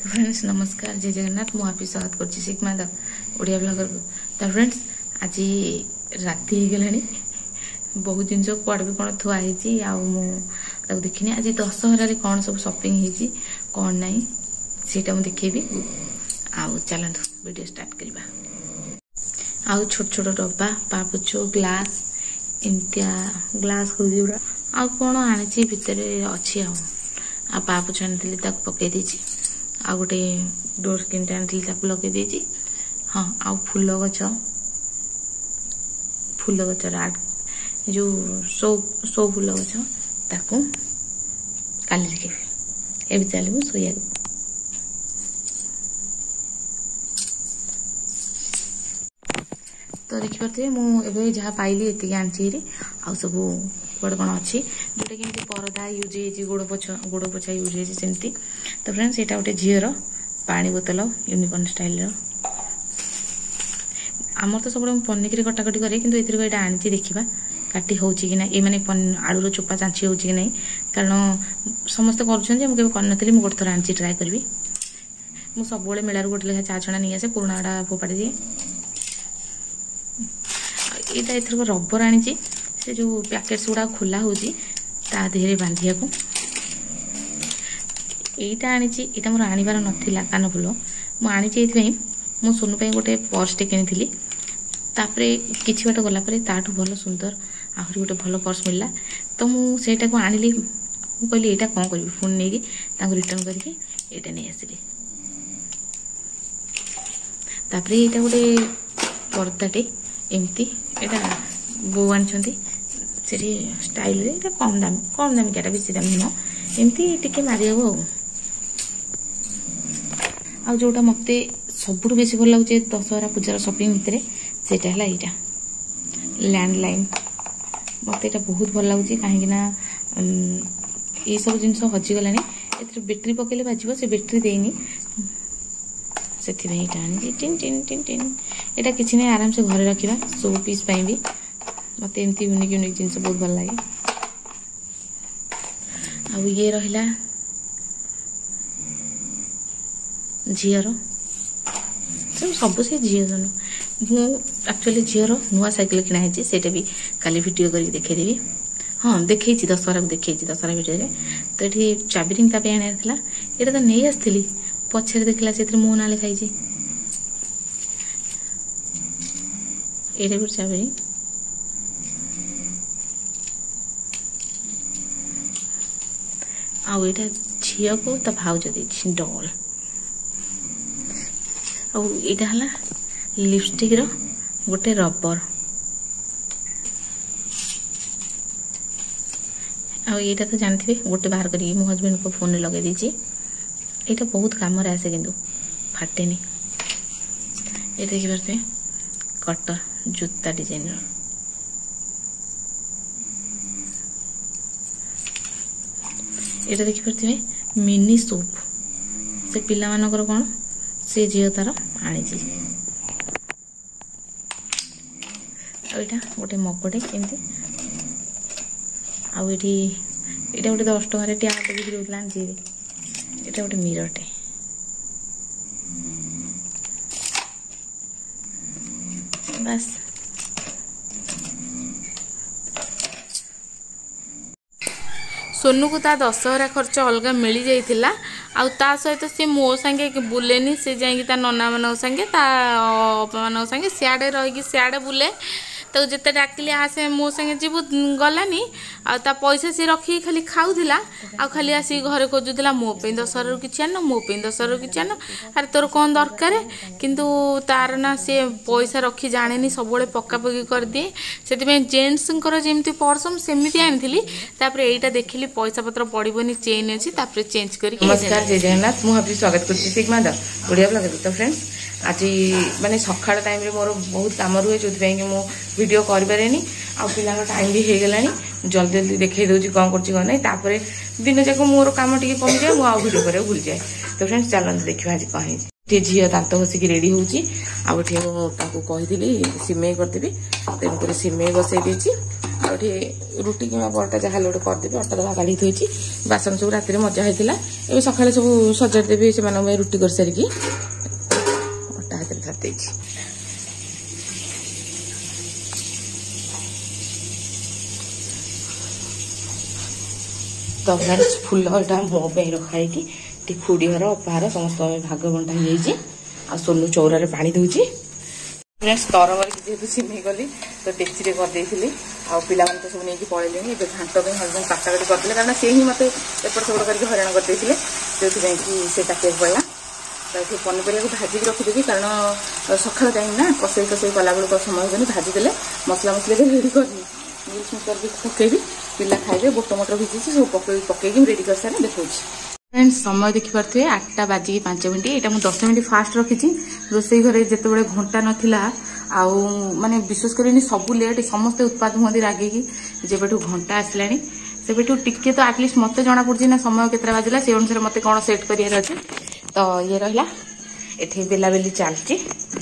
तो फ्रेंड्स नमस्कार, जय जगन्नाथ। मु आपी स्वागत करछि सिग्मा द ओडिया ब्लॉगर को। तो फ्रेंड्स आज राति हो गलानी, बहुत जिन कुआड़ भी कौन थुआ है देखनी। आज दशहरा कौन सब शॉपिंग होती कौन नहीं सेटा मुझे देखेबी। आउ चलतु वीडियो स्टार्ट करवा। आउ छोट छोट डब्बा पापुच ग्लास इमतिया ग्लास गुड़ा आउ कौन आनी भितर अच्छी आ पापुच आनी पकई देती। आ गोटे डोर स्क्रीन आनी लगे देती। हाँ आउ फूल गच आर्ट जो सो फूल गच ताकू काली देखेबी। एवं चलू शोया तो देखिपे मुझे जहाँ पाइली ये आनी आउ सब कौन कौन अच्छी जोटा कि परदा यूज हो गोड़ पोछा यूज होती। तो फ्रेंड्स यहाँ गोटे झीर पानी बोतल यूनिकॉर्न स्टाइल आमर तो सब पनिकी कटाकटी करे कि ये आनी देखा काटी हो कि ना ये मैंने आलूर चोपा चांची हो कि नहीं, कारण समस्ते कर गोटे थर आनी ट्राए करी। मुझे सब मेलार गोटे लेखा चा छणा नहीं आसे पुराणा गुड़ा फोपाड़ी दिए। यहाँ एथर रबर आनी से जो पैकेट्स गुड़ा खोला हो देहरे बांधिया को यहीटा आनी। यहाँ मोर आनबार नाला कानफुल मुझे मो सोनू गोटे पर्सटे किनी। किसी बाट गलापर ताठू भल सुंदर आहरी गोटे भल पर्स मिलला। तो मुझे आनिली कहली यहाँ कौन करी फोन नहीं रिटर्न करके यहाँ नहीं आसली। तापर यहाँ गोटे पर्दाटे एमती यहाँ बो आनी स्टाइल कम दामी क्या बेसी दामी नुह एमती टिके मारिया आ जोटा मत सबुठ बेसी भल लगे दशहरा पूजार शॉपिंग भितर सेटा है यहाँ लैंडलाइन। मत यहाँ बहुत भल लगे कहीं ये सब जिनस हजिगला बैटेरी पकड़े बाजो से बैटेरी देनी से आनी टिन टिन टिन टिन यहाँ किसी नहीं आराम से घर रखा शो पीस भी मत एमती यूनिक यूनिक जिनस बहुत भल लगे। आ ये रहा झीर सब से झील मुझे झीर नुआ साइकिल किनाई से भी काली वीडियो करके देखेदेवी। हाँ देखी दशहरा को देखी दशहरा वीडियो। तो ये चाबी रिंग आने यहाँ तो नहीं आसती पछे देखला से मो ना लिखाई ये गोटे चाबी रिंग। आउ यहाँ झील को ता भाउज दे डल। आउ लिपस्टिक रो गोटे रबर। आईटा तो जानते गोटे बाहर करी मो हजबैंड को फोन लगे दीजिए। यहाँ बहुत कम आसे किंतु फाटेनी। ये देखिए कटर जूता डिजाइन रो। ये देखिपे मिनी सूप से पिला मानकर कौन से झील तार आनी। यहाँ गोटे मगटे एमती आउ ये गोटे 10 टकर टैप बिक्री होता जी। यहाँ गोटे मिररटे बस। सोनू को ता दशहरा खर्च अलग मिल जाइथिला। आ ता सहित सी मो संगे बुलेनी से जाइए ता नना मान संगे ता अपा मान संगे सियाड़े रही सियाड़े बुले। तो जिते डाकिली आसे मो संगे जीवु गलानी आ पैसा सी रखी खाली खाऊला आ खाली आसी घरे खोजुला मो पे दशहरा किसी आन मो पे दशहरा किसी आन। अरे तोर कौन दरकार किंतु तार ना सी पैसा रखी जाने सब पकापकी कर दिए। से जेन्ट्स जमी पर्स सेमती आनी। यहाँ देखिली पैसा पत्र पड़ोनी चेन अच्छी चेंज कर। नमस्कार, जय जगन्नाथ। मुझे स्वागत करछि सिग्मा द ओडिया ब्लॉगर। तो फ्रेंड्स आज माने सकाळ टाइम रे मोर बहुत काम रुए जो मो वीडियो कर पारे आ पिला टाइम भी हो गलानी। जल्दी जल्दी देखई दउची कौन करछि कौन नहीं दिन जाक मोर काम टिके कमी जाए मु वीडियो करे भूल जाए। तो फ्रेंड्स चलते देखा आज कौन है। झील दांत घसिक रेडी होची आउे कहीदी सिमेई करदेवी तेणुक सिमेई बसई देती आउठी रुटी कि परोटा जहाँ गोटे करदेवी अटा दवा काढ़ी थी बासन सब राति मजा होता है सकाଳେ सब सजाड़देवी से रुटी कर सारिकी अटा हाथ में धरदे तो फ्रेंड्स फुल यहाँ मो रखाई कि खुड़ीहर अपाहर समस्त भाग बंटा हो सोनू चौरार पानी दूची फ्रेंड्स तरमर जेहतु सिमेई गली तो डेक्ची करदे पिला तो सब नहीं पलैले घाट हजबैंड काटाकाटी करदे कारण से ही मत एपट सेपट करके हईराण करदे जो से काटिया पड़ा तो ये पनीपरिया को भाजिक रखिदेवी कारण सकाल टाइम ना कसई कसई कला बेलू समय होनी भाजीदे मसला मसला रेडी करनी मिल्क मेकर भी पकेबी पिला खाइबे गोट मटर भिजी सब पकईकि रेडी कर सारे देखा फ्रेंड्स समय देखिपे 8टा बाजिक 5 मिनट यहाँ मुझे 10 मिनट फास्ट रखी रोसई घरे जिते घंटा नाला आउ माने विशेष कर सबू लेट समस्ते उत्पाद हुए रागिकी जेबेठू घंटा आसला सेबेठू टिके तो आटलिस्ट मत जना पड़ी ना समय केतटा बाजिला से अनुसार मत कौन सेट कर तो ये रहा ये बेला बेली चलती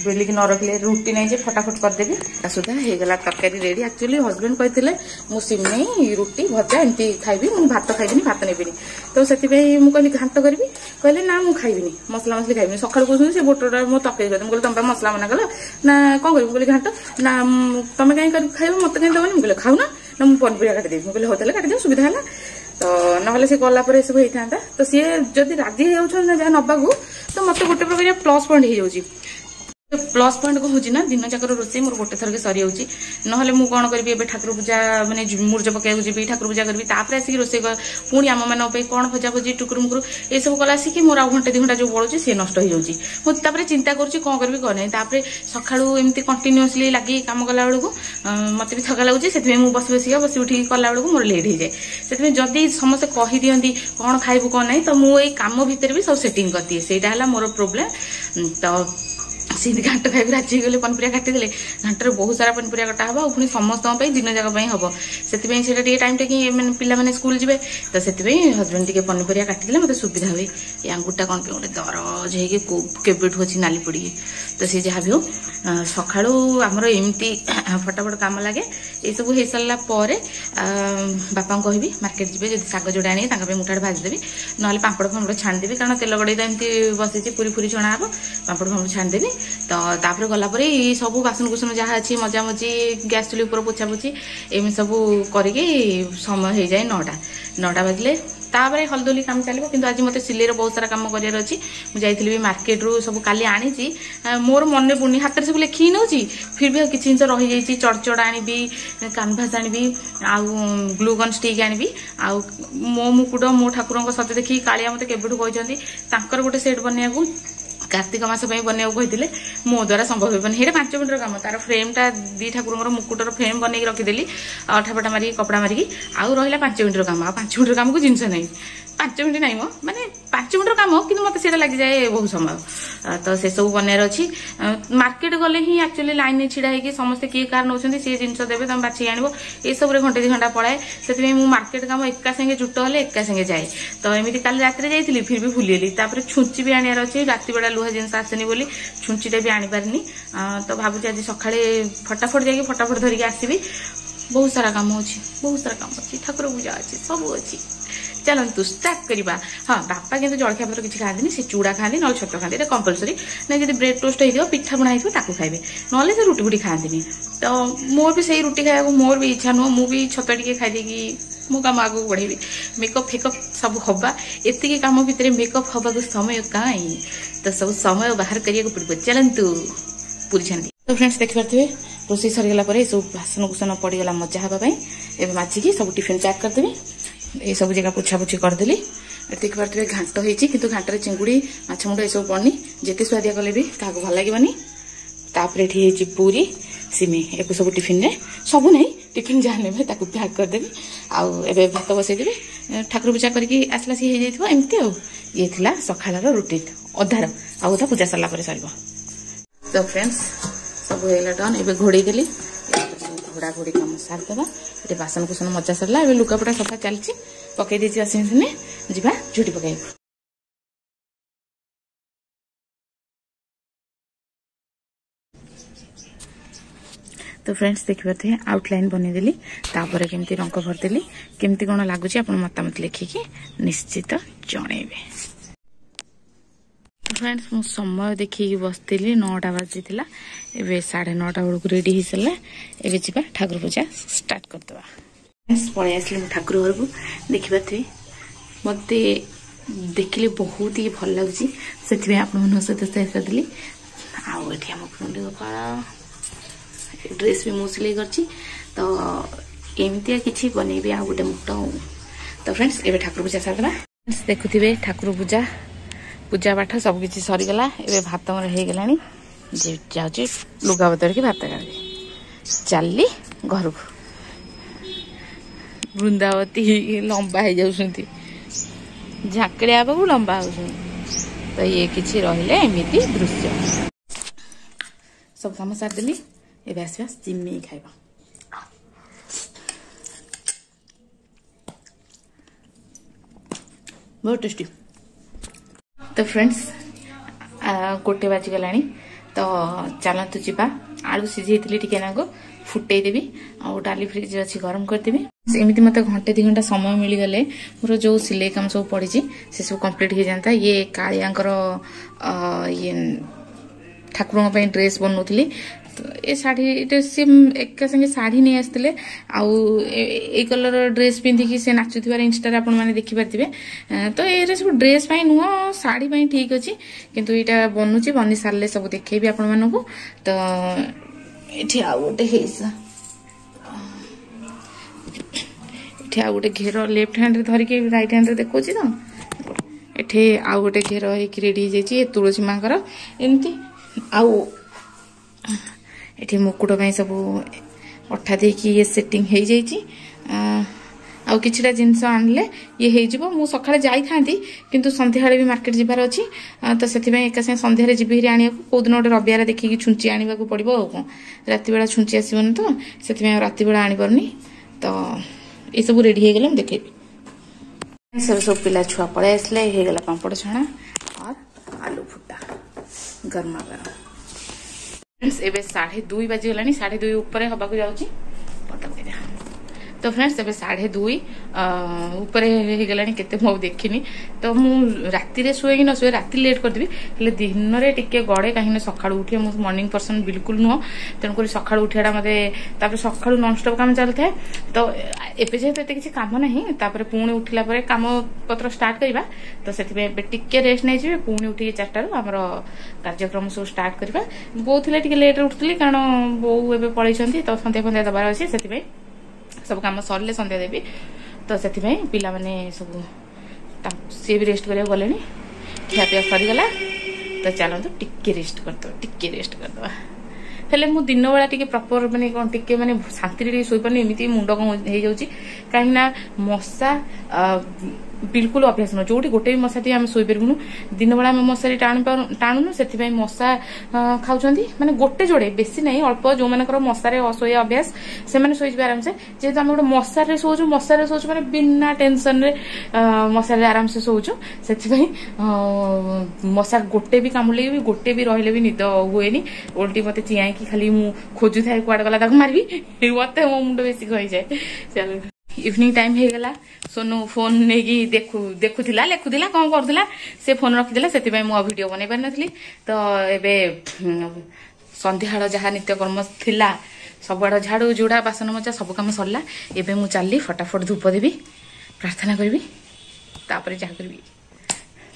बेलिक न रखिले रुटी नहीं फटाफट करदेवी सुधा होगला तरकारी रेडी एक्चुअली हजबैंड कहते मु सिमेई रुटी भजा एमती खाइबी मु भात खाइबिनी भात नेबिनी तो से मुझे घाट करी कहले ना मु खाइबिनी मसला मसली खाइबिनी सकाल कहते से बोटटा मो तकई कर तुम तुम मसला मना कल ना कौन करी कहली घाट ना तुम कहीं खाइब मत कहीं दबनी मुझे खाऊ ना मुझे पनीपरिया काटिदेवी मुझे होता काटिदेव सुविधा है तो ना से गलापर सब होता तो सी जदि राजी हो जहाँ नबाकू तो मत गोटे प्रकार प्लस पॉइंट हो जाऊँगी प्लस पॉइंट कौन होना दिन जाकर रोसे मोर गोटे थरक सरी जाऊँगी ना मुझे कौन करी ठाकुर पूजा माने मुर्ज पकड़ जी ठाकुर पूजा करी आसिक रोसे पुणी आम मान कौन भजा भजी टुकुर मुकुर ये सब कला आसिक मोर आउ घंटे 2 घंटा जो बढ़ुची सी नष्ट हो जाऊँगी चिंता करुँच कौन करी कौन नहीं सका एमती कंटिन्यूअसली लगी कम कला बेलू मत भी थका लगुच से बस बस उठी कला बेलू मोर लेट हो जाए से जदि समस्ते कही दिखती कौन खाइबू कौन नहीं तो मुझे कम भितर भी सब सेटिंग करदिए से मोर प्रोब्लेम तो सी घाट खाइबी राजी गले पनीपरिया काटिदेले घाटर बहुत सारा पनीपरिया कटा हम और पुणी समस्त दिन जाक हम से टाइम टेकिंग पिला स्कूल जी तो से हजबैंड टे पनीपरिया काटिदेले मतलब सुविधा हुए ये आंगुटा कौन पे गोटे दरज होबेठू अच्छी नाली पड़ी तो सी जहाँ भी हो सका आमर एमती फटाफट कम लगे ये सब हो सारा बापा कहबी मार्केट जी जब शाग जोड़ा आने मुठाटे भाजीदेवी ना पापड़ फापड़ छाणीदेवी कारण तेल गड़े तो एमती बसी पूरी पूरी छणा हम पापड़ फापड़ छाणीदेवी तो तापर गलापर ये सब बासन कुसन जहाँ अच्छी मजा मजी गैस चुली ऊपर पोछापोछी एम सब करके समय हो जाए 9टा बाजिले तापर हलदोली काम चलो कि आज मत सिलेर बहुत सारा कम करार अच्छी मुझे जाइली मार्केट रू सब काली आनी मोर मन पड़नी हाथ में सब लिखी नौ फिर भी किसी जिन रही जाइए चड़चड़ आनी कानभास आनी आउ ग्लूगन स्टिक आनी आउ मो मुकुट मो ठाकुर सत देखिए कालिया मत केबेठू कहते गोटे सेट बनवाक कार्तिक मास बनवाक कहते मो द्वारा संभव होनी ये 5 मिनट काम तार फ्रेमटा 2 ठाकुर मुकुटर फ्रेम बनई रखिदेली अठापटा मारिक कपड़ा मारिक आउ रहा 5 मिनट काम 5 मिनट काम को जिनस नहीं 5 मिनट नहीं माने 5 मिनट काम कि मत से लग जाए बहुत समय तो से सब बनार अच्छी मार्केट गले ही एक्चुअली लाइन छिड़ा होगी समस्ते किए कार नौ सी जिनस देवे तुम बाछी आण ये सब घंटे 2 घंटा पड़ाए से मार्केट काम एका संगे जुट हेल्ले एका संगे जाए तो एमती काली रात जाइली फिर भी भूलीगली छुंची भी आनार अच्छे रात बेला लुहा जिन आसेनी बोली छुंचीटा भी आनीपारनी तो भावुँ आज सका फटाफट जाकि फटाफट धरिकी आसबि बहुत सारा काम अच्छी बहुत सारा काम अच्छी ठाकुर पूजा अच्छी सब अच्छी चलतु स्टार्ट करवा हाँ बापा कितु जलखिया पत्र किसी खाती से चूड़ा खाती ना छत खाती कंपलसरी ना जब ब्रेड टोस्ट हो पिठा बुणा हो खाइबे ना से रुटी फुटी खाती तो मोर भी सही रुटी खाया मोर भी इच्छा नुह मुझे छत टे खाईदेगी मो कम आगे बढ़ेबी मेकअप फेकअप सब हवा एति कम भितर मेकअप हवा समय कहीं तो सब समय बाहर करने पड़ो चलतु पूरी छानी तो फ्रेंड्स देखिपे रोषे सरीगला सब बासन कुसन पड़गला मजा हाँपाई एवं माजिकी सब टिफिन पैक करदेवी ये सब जगह पोछापोछी करदेली देखिपे घाट होती कि घाटर चिंगुड़ी माछ मुंड ये सब पड़नी जिते सुआदिया कले भी क्या भल लगे तापर ये पूरी सिमेई एक सब टिफिन रे सब नहीं टिफिन जहाँ ने पैक करदेवी आउ ए भात बसईदेवी ठाकुर पूजा करके आसला सी हो जाए एमती ये थी सकाल रुटीन अधार आउ अधा पूजा सरला सर तो फ्रेंड्स सब होगा डन ए घोड़े देली घोड़ा घोड़ी कम सारिदेवा ये बासन कुसन मजा सरला ए लुगापटा सफा चलती पकई देती वाशिंग मशीन जीवा झुटी पकई तो फ्रेंड्स देखिए आउटलाइन बनईदेली तापर केमती रंग भरदेली केमती कौन लगुच आप मतामत लिखिकी निश्चित जनइबे। तो फ्रेंड्स मु समय देखिए बसती 9टा बाजी एवं 9:30 बेलू रेडी हो सारा एवं जी ठाकुर पूजा स्टार्ट करदे। पलि आसली ठाकुर घर को देखिए थे मत देखिले बहुत ही भल लगुच से आप सहित सेयर करदेली। आम कुंडी गोपाल ड्रेस भी मुझे सिलाई करची तो एमती किसी बनईबी आ गोटे मुक्ट। तो फ्रेंड्स एवं ठाकुर पूजा सारदा देखुवे ठाकुर पूजा पूजा पाठ सबकि सरीगला एवं भात मोर हो गला जाऊँ लुगा बदल की भात गाड़ी चली घर को वृंदावती लंबा हो जाती झाकड़िया को लंबा हो तो ये किसी रही एमती दृश्य सब कम सारिदेली एवं आसवा सिमेई खाइबा बहुत टेस्टी। तो फ्रेंड्स गोटे बाजी गला तो चलतु जी आलू सीझे टे नाक फुटेदेवी आ डाली फ्रिज अच्छी गरम करदेवी एमती मत घंटे 2 घंटा समय मिलगले मोर जो सिलाई काम सब पड़ी से सब कंप्लीट हो जाता। ये कालियांकर ये ठाकुर ड्रेस बनौली तो ये शाढ़ी सी एक संगे शाढ़ी नहीं आसते आई कलर ड्रेस पिंधिकी से नाचुवर इंस्टा आप देखिपारे तो ये सब ड्रेस नुह शाढ़ी ठीक अच्छे किंतु यहाँ बनूची बनी सारे सब देखेबी आपण को। तो ये आउ गोटे घेर लेफ्ट हैंड धरिकी राइट हैंड देखो तो ये आउ गोटे घेर हो रेडी हो तुलसी माँ एमती आउ ये मुकुट सब अठा देकी ये सेटिंग हो जाइए आउ किछिटा जिनस आनले ये हो मु सकाळे जाई थांती किंतु संध्या भी मार्केट जिबार अछि तो सेति एक संगे संध्या जिबि आनिया को दिन गोटे रविवार देखिकी छुंची आनिबा को पड़िबो आ को राति बेला छुंची आसीबन तो सेति राति बेला आनी परनी तो ये सब रेडी हो गले देखेबी। सब पिला छुआ पड़े आसले हो गला पापड़ छणा और आलू फुटा गरमा गरम। फ्रेंड्स एबे 2:30 बाजी गलानी 2:30 ऊपर हवा को जाउची पता नहीं। तो फ्रेंड्स एबे 2:30 ऊपर हो गलानी केते मो देखिनी तो मु राति रे सोए कि न सोए राति लेट कर देबी हेले दिन रे टिके गड़े कहीं सकाळ उठे मु मॉर्निंग पर्सन बिल्कुल नुह तेणुक सकाळ उठाटा मते तापर सकाळ नॉन स्टॉप काम चलता है। तो एबे जेहेतु एते किछि काम नाही तापर पुणी उठिला परे काम पत्र स्टार्ट करिबा तो सेति एबे टिके रेस्ट नै जिबे पुणी उठी 4टा रो हमर कार्यक्रम सब स्टार्ट करिबा। बहुथिले टिके लेट उठतली कारण बो एबे पळैछंती तो संध्या फंध्या दबार अछि सेति सब काम सरले संध्या देवी तो से पिला माने सब सी भी रेस्ट करा गले खियापिया सरीगला तो चलते टिके रेस्ट करदे हेले मु दिन बेला टिके प्रॉपर माने कोन टिके माने शांति रे सोइपरनी एमिति मुंड को हे जाउची काहे ना मशा बिल्कुल अभ्यास न जोटी गोटे भी मशा आम शोपरबुनु दिन बेला आम मशारी टाणुनु से मशा खाऊंगी माने गोटे जोड़े बेसी नहीं अल्प जो मान मशारे असोय अभ्यास से मैंने शोचे आराम से जेहेतु आम गोटे मशारे शोचु माने बिना टेंशन रे मशारे आराम से शोचु से मशा गोटे भी कामुले भी गोटे भी रहिले भी निद हुएनी उल्टी मत चिया कि खाली मु खोजु थाए कुआडे गला ताको मारबी मत मो मुंड बेसी खई जाए। चल इवनिंग टाइम हो गला सोनू फोन नहीं देखुला लेखुला कौन करूला से फोन रखीदेला से वीडियो बन पार नी तो एबे संध्या जहाँ नित्यकर्म थिला सबुआड़ झाड़ू जुड़ा बासन मचा सब कम सरला एबे मु चलली फटाफट धूप देवी प्रार्थना करी तापर जहाँ करी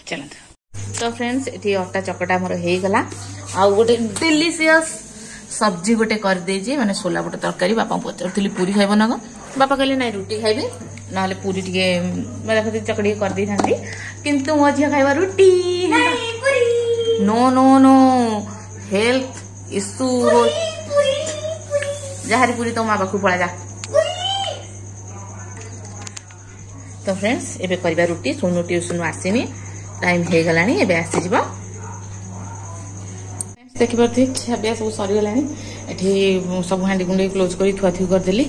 चलते। तो फ्रेंड्स ये अटा चकटा मोर हो गला आ गोटे डिलीशियस सब्जी गोटे कर देजी माने सोला बुट तरकारी बापा पचारूली पूरी खाइब ना बापा कहले ना रुटी खाइबे ना पूरी टिके मतलब चकड़ी कर दी थांती किंतु मो झिया खाइबा रुटी no no no health issue जहारी पूरी तो माँ पाखु पड़ा जा। तो फ्रेंड्स एबे करबा रुटी सोनू ट्यूशन आसीनी टाइम हो गला एबे आसी जिवो देखी पारे खियापिया सब सरीगला ये सब हांडी गुंडे क्लोज कर थुआ थुई करदेली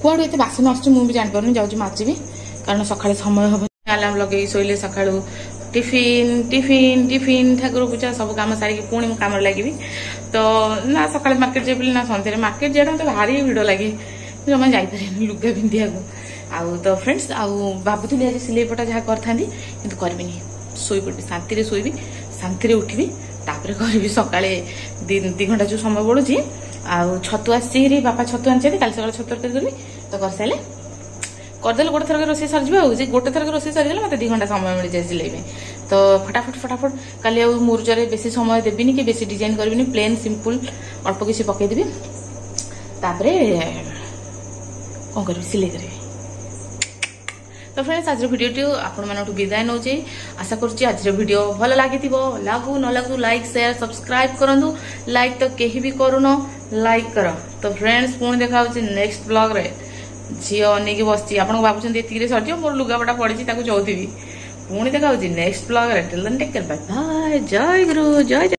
कुआड़ू एत बासन आस मुझे जापार जाऊँ माचिबी कारण सकाଳେ समय हम आलार्म लगे शोले सका टिफिन टिफिन टिफिन ठाकुर पूजा सब कम सारिकी पुणी मो कम लगी तो ना सकाଳେ मार्केट जाइए ना सन्ध्या मार्केट जाए मत भारी भिड़ लगे जमा जापरेनि लुगा पिंधिया आउ तो फ्रेंड्स आउ भावुली आज सिलाई पटा जहाँ करी कि करबिनी शोई पड़बी शांति शोबी शांति उठबी तापर करी सकाळे 2 घंटा जो समय बढ़ुची आउ छतु आसी बापा छतु आनी काली सकाଳେ छतु तरकारी तो कर सारे करदे गोटे थरक रोषे सर गोटे थरक रोषे सरीगले मत 2 घंटा समय मिल जाए सिलाई में तो फटाफट काली मुरुजरे बेसी समय देविनी कि बेसी डिजाइन करबिनी प्लेन सिंपल अल्प किसी पकईदेवी तापर कौन कर सिलाई करी। तो फ्रेंड्स आज भिडियो आपण मानू विदाय नौ आशा करुँच आज भिडियो भल लगी लागू न लागू लाइक शेयर सब्सक्राइब करूँ लाइक तो कहीं भी करून लाइक कर। तो फ्रेंड्स पुणी देखा नेक्स्ट ब्लॉग रे झी अनेक बस आप भाई सर मोर लुगापटा पड़ी चौथी पुणी देखा नेक्स्ट ब्लॉग रे टेक केयर बाय बाय जय गुरु जय।